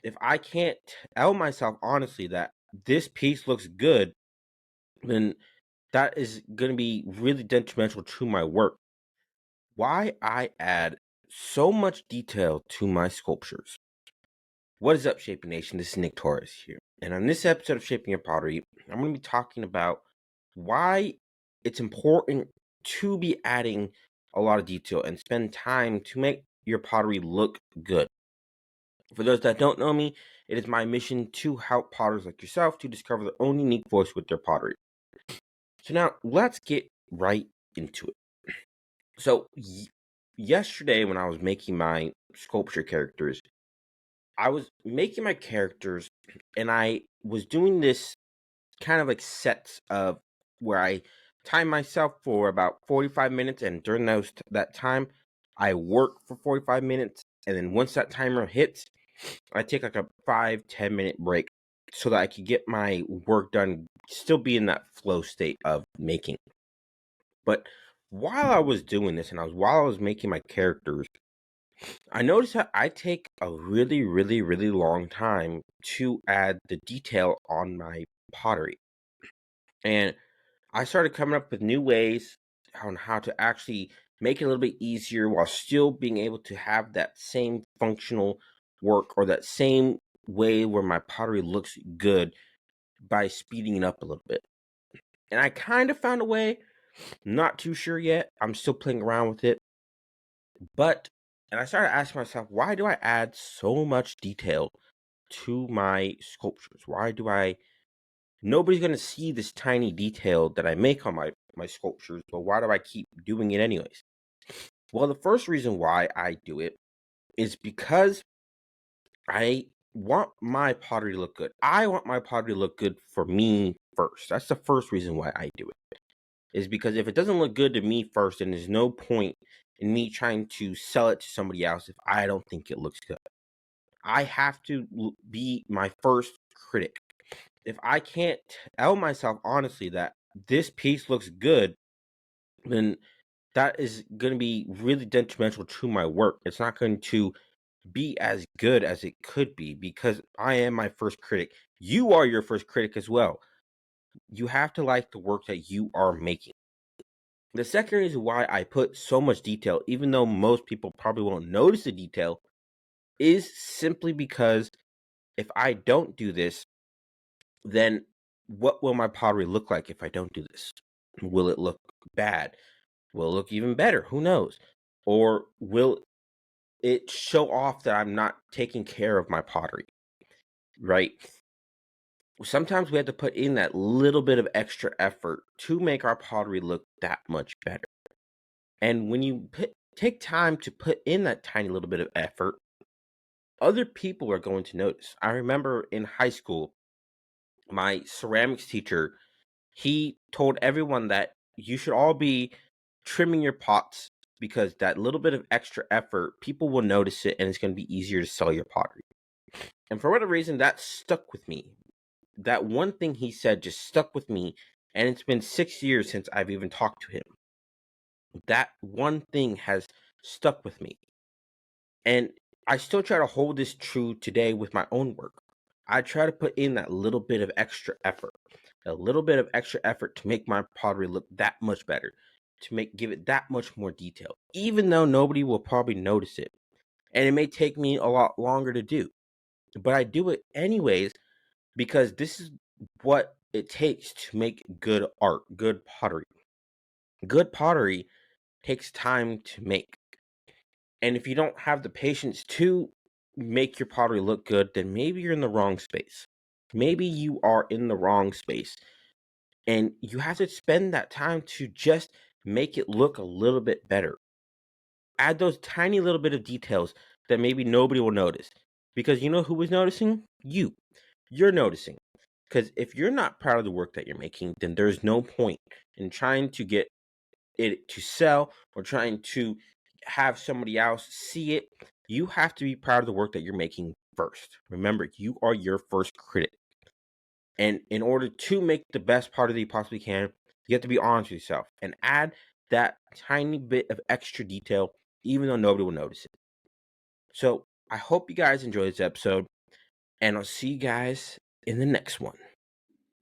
if I can't tell myself honestly that this piece looks good, then that is going to be really detrimental to my work. Why I add so much detail to my sculptures. What is up, Shaping Nation? This is Nick Torres here. And on this episode of Shaping Your Pottery, I'm going to be talking about why it's important to be adding a lot of detail and spend time to make your pottery look good. For those that don't know me, it is my mission to help potters like yourself to discover their own unique voice with their pottery. So now let's get right into it. So yesterday when I was making my sculpture characters, I was making my characters and I was doing this kind of like sets of where I time myself for about 45 minutes, and during that time I work for 45 minutes, and then once that timer hits, I take like a 5-10 minute break so that I could get my work done, still be in that flow state of making. But while I was doing this and while I was making my characters, I noticed that I take a really, really, really long time to add the detail on my pottery. And I started coming up with new ways on how to actually make it a little bit easier while still being able to have that same functional work or that same way where my pottery looks good by speeding it up a little bit. And I kind of found a way, not too sure yet. I'm still playing around with it. And I started asking myself, why do I add so much detail to my sculptures? Nobody's going to see this tiny detail that I make on my sculptures, but why do I keep doing it anyways? Well, the first reason why I do it is because I want my pottery to look good. I want my pottery to look good for me first. That's the first reason why I do it. Is because if it doesn't look good to me first, then there's no point in me trying to sell it to somebody else if I don't think it looks good. I have to be my first critic. If I can't tell myself honestly that this piece looks good, then that is going to be really detrimental to my work. It's not going to be as good as it could be because I am my first critic. You are your first critic as well. You have to like the work that you are making. The second reason why I put so much detail, even though most people probably won't notice the detail, is simply because if I don't do this, then what will my pottery look like if I don't do this? Will it look bad? Will it look even better? Who knows? Or will it show off that I'm not taking care of my pottery, right? Sometimes we have to put in that little bit of extra effort to make our pottery look that much better. And when you take time to put in that tiny little bit of effort, other people are going to notice. I remember in high school, my ceramics teacher, he told everyone that you should all be trimming your pots because that little bit of extra effort, people will notice it and it's going to be easier to sell your pottery. And for whatever reason, that stuck with me. That one thing he said just stuck with me. And it's been 6 years since I've even talked to him. That one thing has stuck with me. And I still try to hold this true today with my own work. I try to put in that little bit of extra effort, to make my pottery look that much better, to give it that much more detail, even though nobody will probably notice it. And it may take me a lot longer to do, but I do it anyways because this is what it takes to make good art, good pottery. Good pottery takes time to make. And if you don't have the patience to make your pottery look good, then maybe you're in the wrong space. Maybe you are in the wrong space. And you have to spend that time to just make it look a little bit better. Add those tiny little bit of details that maybe nobody will notice. Because you know who is noticing? You. You're noticing. Because if you're not proud of the work that you're making, then there's no point in trying to get it to sell or trying to have somebody else see it. You have to be proud of the work that you're making first. Remember, you are your first critic. And in order to make the best part that you possibly can, you have to be honest with yourself and add that tiny bit of extra detail, even though nobody will notice it. So I hope you guys enjoy this episode. and I'll see you guys in the next one.